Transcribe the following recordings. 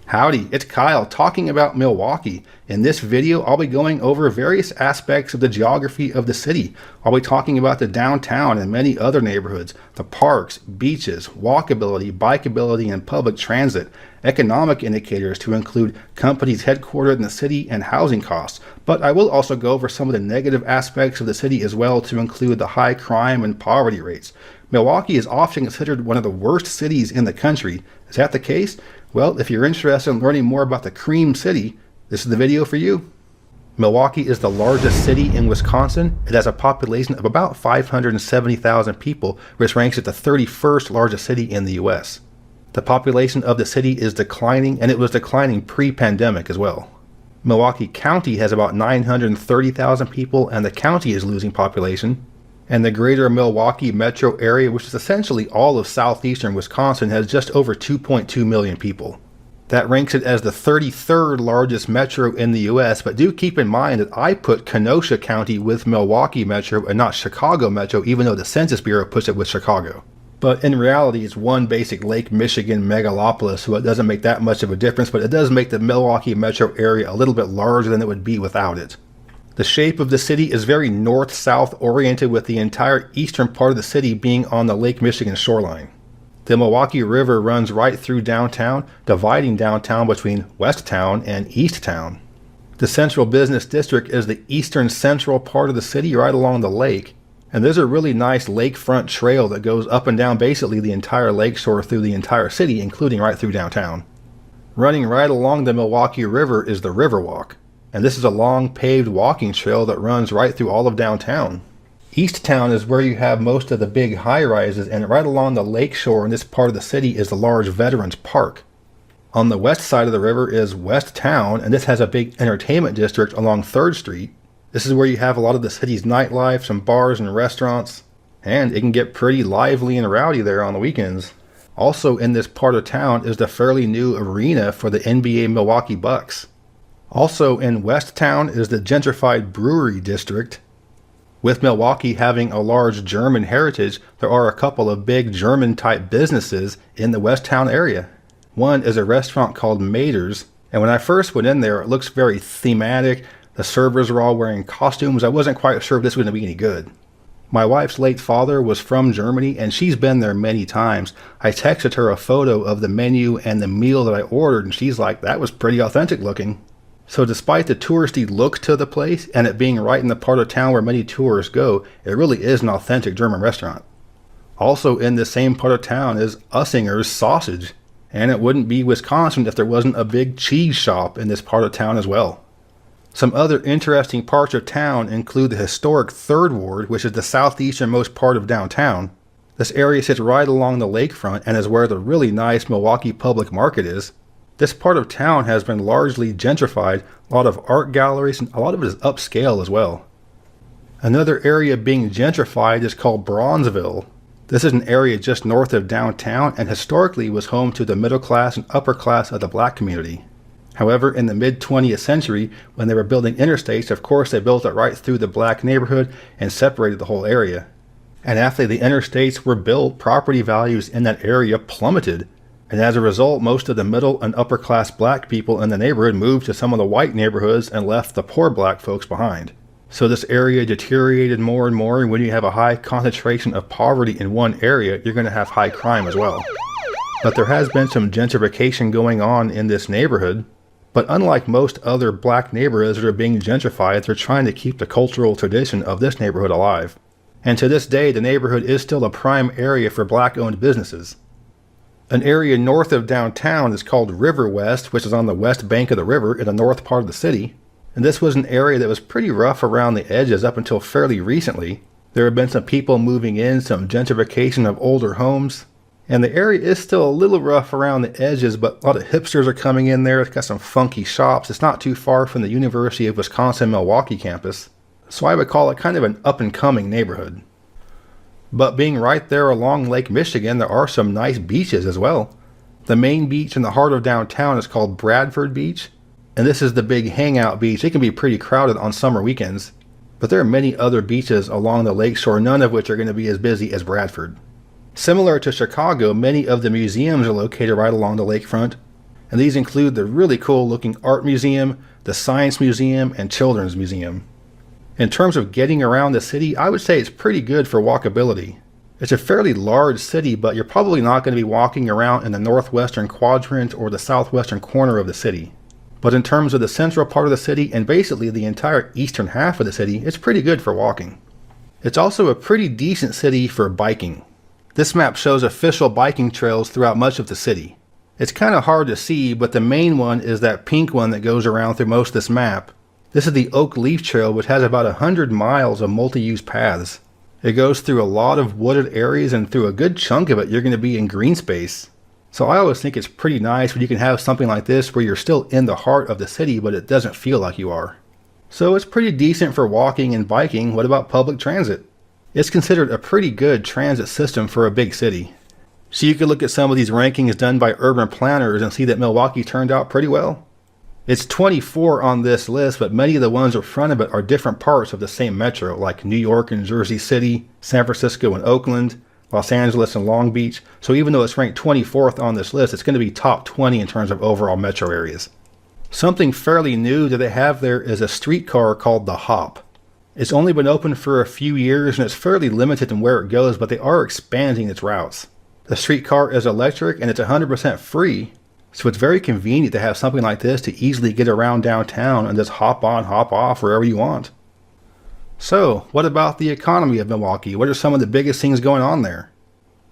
Howdy, it's Kyle talking about Milwaukee. In this video, I'll be going over various aspects of the geography of the city. I'll be talking about the downtown and many other neighborhoods, the parks, beaches, walkability, bikeability, and public transit, economic indicators to include companies headquartered in the city and housing costs. But I will also go over some of the negative aspects of the city as well to include the high crime and poverty rates. Milwaukee is often considered one of the worst cities in the country. Is that the case? Well, if you're interested in learning more about the Cream City, this is the video for you. Milwaukee is the largest city in Wisconsin. It has a population of about 570,000 people, which ranks it the 31st largest city in the U.S. The population of the city is declining, and it was declining pre-pandemic as well. Milwaukee County has about 930,000 people, and the county is losing population. And the greater Milwaukee metro area, which is essentially all of southeastern Wisconsin, has just over 2.2 million people. That ranks it as the 33rd largest metro in the U.S., but do keep in mind that I put Kenosha County with Milwaukee Metro and not Chicago Metro, even though the Census Bureau puts it with Chicago. But in reality, it's one basic Lake Michigan megalopolis, so it doesn't make that much of a difference, but it does make the Milwaukee metro area a little bit larger than it would be without it. The shape of the city is very north-south oriented, with the entire eastern part of the city being on the Lake Michigan shoreline. The Milwaukee River runs right through downtown, dividing downtown between West Town and East Town. The central business district is the eastern central part of the city right along the lake, and there's a really nice lakefront trail that goes up and down basically the entire lakeshore through the entire city, including right through downtown. Running right along the Milwaukee River is the Riverwalk. And this is a long paved walking trail that runs right through all of downtown. East Town is where you have most of the big high-rises, and right along the lake shore in this part of the city is the large Veterans Park. On the west side of the river is West Town, and this has a big entertainment district along 3rd Street. This is where you have a lot of the city's nightlife, some bars and restaurants, and it can get pretty lively and rowdy there on the weekends. Also in this part of town is the fairly new arena for the NBA Milwaukee Bucks. Also in West Town is the gentrified brewery district. With Milwaukee having a large German heritage, there are a couple of big German-type businesses in the West Town area. One is a restaurant called Mater's, and when I first went in there, it looks very thematic. The servers are all wearing costumes. I wasn't quite sure if this was going to be any good. My wife's late father was from Germany, and she's been there many times. I texted her a photo of the menu and the meal that I ordered, and she's like, that was pretty authentic looking. So despite the touristy look to the place and it being right in the part of town where many tourists go, it really is an authentic German restaurant. Also in the same part of town is Ussinger's Sausage, and it wouldn't be Wisconsin if there wasn't a big cheese shop in this part of town as well. Some other interesting parts of town include the historic 3rd Ward, which is the southeasternmost part of downtown. This area sits right along the lakefront and is where the really nice Milwaukee Public Market is. This part of town has been largely gentrified, a lot of art galleries, and a lot of it is upscale as well. Another area being gentrified is called Bronzeville. This is an area just north of downtown and historically was home to the middle class and upper class of the black community. However, in the mid-20th century, when they were building interstates, of course they built it right through the black neighborhood and separated the whole area. And after the interstates were built, property values in that area plummeted. And as a result, most of the middle and upper class black people in the neighborhood moved to some of the white neighborhoods and left the poor black folks behind. So this area deteriorated more and more, and when you have a high concentration of poverty in one area, you're going to have high crime as well. But there has been some gentrification going on in this neighborhood. But unlike most other black neighborhoods that are being gentrified, they're trying to keep the cultural tradition of this neighborhood alive. And to this day, the neighborhood is still a prime area for black-owned businesses. An area north of downtown is called River West, which is on the west bank of the river in the north part of the city. And this was an area that was pretty rough around the edges up until fairly recently. There have been some people moving in, some gentrification of older homes. And the area is still a little rough around the edges, but a lot of hipsters are coming in there. It's got some funky shops. It's not too far from the University of Wisconsin-Milwaukee campus. So I would call it kind of an up-and-coming neighborhood. But being right there along Lake Michigan, there are some nice beaches as well. The main beach in the heart of downtown is called Bradford Beach, and this is the big hangout beach. It can be pretty crowded on summer weekends, but there are many other beaches along the lakeshore, none of which are going to be as busy as Bradford. Similar to Chicago, many of the museums are located right along the lakefront, And these include the really cool looking art museum, the science museum, and children's museum. In terms of getting around the city, I would say it's pretty good for walkability. It's a fairly large city, but you're probably not going to be walking around in the northwestern quadrant or the southwestern corner of the city. But in terms of the central part of the city and basically the entire eastern half of the city, it's pretty good for walking. It's also a pretty decent city for biking. This map shows official biking trails throughout much of the city. It's kind of hard to see, but the main one is that pink one that goes around through most of this map. This is the Oak Leaf Trail, which has about 100 miles of multi-use paths. It goes through a lot of wooded areas, and through a good chunk of it you're going to be in green space. So I always think it's pretty nice when you can have something like this where you're still in the heart of the city, but it doesn't feel like you are. So it's pretty decent for walking and biking. What about public transit? It's considered a pretty good transit system for a big city. So you could look at some of these rankings done by urban planners and see that Milwaukee turned out pretty well. It's 24 on this list, but many of the ones in front of it are different parts of the same metro, like New York and Jersey City, San Francisco and Oakland, Los Angeles and Long Beach. So even though it's ranked 24th on this list, it's going to be top 20 in terms of overall metro areas. Something fairly new that they have there is a streetcar called the Hop. It's only been open for a few years and it's fairly limited in where it goes, but they are expanding its routes. The streetcar is electric and it's 100% free, so it's very convenient to have something like this to easily get around downtown and just hop on, hop off wherever you want. So, what about the economy of Milwaukee? What are some of the biggest things going on there?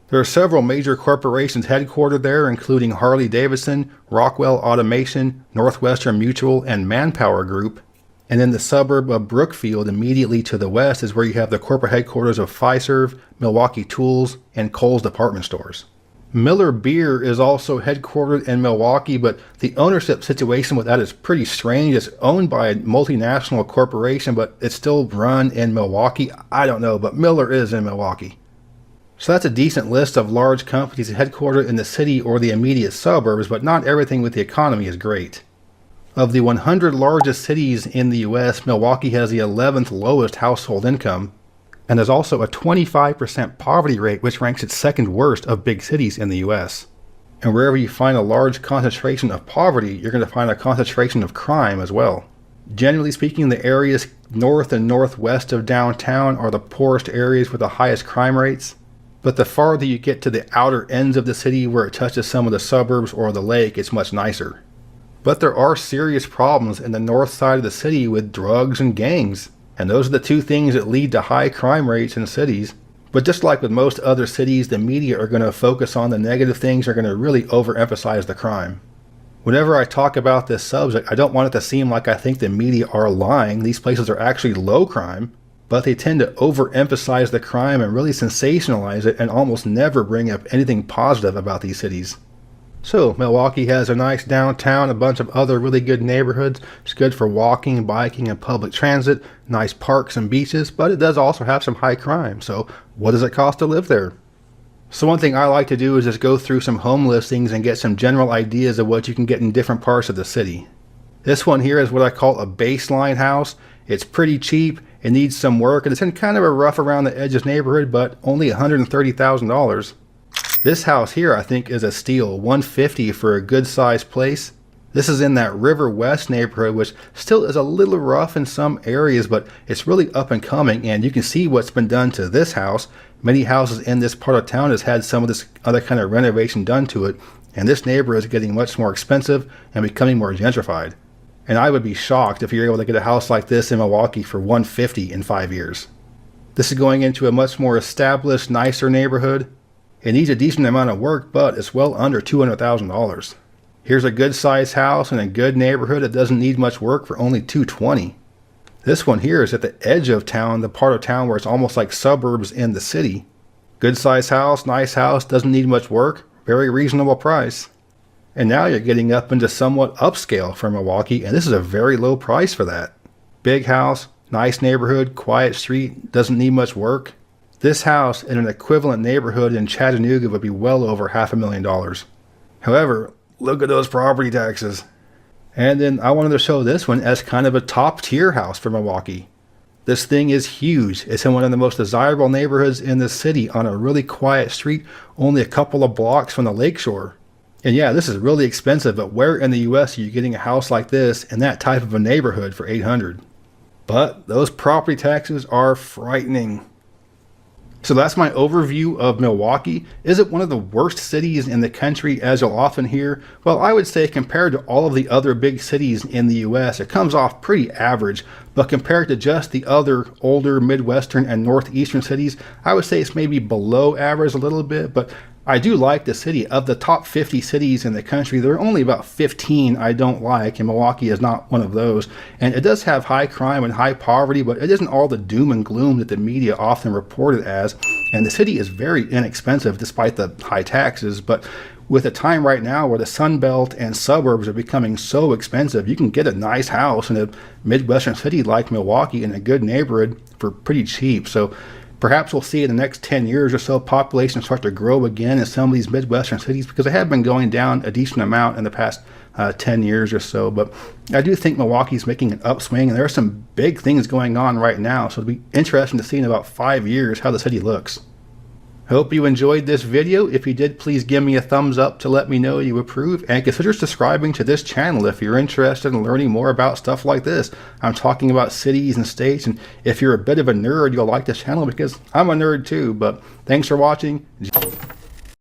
There are several major corporations headquartered there, including Harley-Davidson, Rockwell Automation, Northwestern Mutual, and Manpower Group. And in the suburb of Brookfield, immediately to the west, is where you have the corporate headquarters of Fiserv, Milwaukee Tools, and Kohl's department stores. Miller Beer is also headquartered in Milwaukee, but the ownership situation with that is pretty strange. It's owned by a multinational corporation, but it's still run in Milwaukee. I don't know, but Miller is in Milwaukee. So that's a decent list of large companies headquartered in the city or the immediate suburbs, but not everything with the economy is great. Of the 100 largest cities in the US, Milwaukee has the 11th lowest household income, and there's also a 25% poverty rate, which ranks it second worst of big cities in the US. And wherever you find a large concentration of poverty, you're going to find a concentration of crime as well. Generally speaking, the areas north and northwest of downtown are the poorest areas with the highest crime rates. But the farther you get to the outer ends of the city where it touches some of the suburbs or the lake, it's much nicer. But there are serious problems in the north side of the city with drugs and gangs. And those are the two things that lead to high crime rates in cities. But just like with most other cities, the media are going to focus on the negative things, are going to really overemphasize the crime. Whenever I talk about this subject, I don't want it to seem like I think the media are lying. These places are actually low crime, but they tend to overemphasize the crime and really sensationalize it and almost never bring up anything positive about these cities. So, Milwaukee has a nice downtown, a bunch of other really good neighborhoods. It's good for walking, biking, and public transit, nice parks and beaches, but it does also have some high crime. So, what does it cost to live there? So one thing I like to do is just go through some home listings and get some general ideas of what you can get in different parts of the city. This one here is what I call a baseline house. It's pretty cheap, it needs some work, and it's in kind of a rough around the edges neighborhood, but only $130,000. This house here I think is a steal, $150,000 for a good sized place. This is in that River West neighborhood, which still is a little rough in some areas, but it's really up and coming, and you can see what's been done to this house. Many houses in this part of town has had some of this other kind of renovation done to it, and this neighborhood is getting much more expensive and becoming more gentrified. And I would be shocked if you're able to get a house like this in Milwaukee for $150,000 in 5 years. This is going into a much more established, nicer neighborhood. It needs a decent amount of work, but it's well under $200,000. Here's a good sized house in a good neighborhood that doesn't need much work for only $220,000. This one here is at the edge of town, the part of town where it's almost like suburbs in the city. Good sized house, nice house, doesn't need much work, very reasonable price. And now you're getting up into somewhat upscale for Milwaukee, and this is a very low price for that. Big house, nice neighborhood, quiet street, doesn't need much work. This house in an equivalent neighborhood in Chattanooga would be well over $500,000. However, look at those property taxes. And then I wanted to show this one as kind of a top tier house for Milwaukee. This thing is huge. It's in one of the most desirable neighborhoods in the city on a really quiet street, only a couple of blocks from the lakeshore. And yeah, this is really expensive, but where in the US are you getting a house like this in that type of a neighborhood for $800? But those property taxes are frightening. So that's my overview of Milwaukee. Is it one of the worst cities in the country, as you'll often hear? Well, I would say compared to all of the other big cities in the US, it comes off pretty average. But compared to just the other older Midwestern and Northeastern cities, I would say it's maybe below average a little bit. But I do like the city. Of the top 50 cities in the country, there are only about 15 I don't like, and Milwaukee is not one of those. And it does have high crime and high poverty, but it isn't all the doom and gloom that the media often report it as. And the city is very inexpensive despite the high taxes. But with a time right now where the Sun Belt and suburbs are becoming so expensive, you can get a nice house in a Midwestern city like Milwaukee in a good neighborhood for pretty cheap. So perhaps we'll see in the next 10 years or so population start to grow again in some of these Midwestern cities, because they have been going down a decent amount in the past 10 years or so. But I do think Milwaukee's making an upswing, and there are some big things going on right now. So it'll be interesting to see in about 5 years how the city looks. Hope you enjoyed this video. If you did, please give me a thumbs up to let me know you approve, and consider subscribing to this channel if you're interested in learning more about stuff like this. I'm talking about cities and states, and if you're a bit of a nerd, you'll like this channel because I'm a nerd too. But thanks for watching.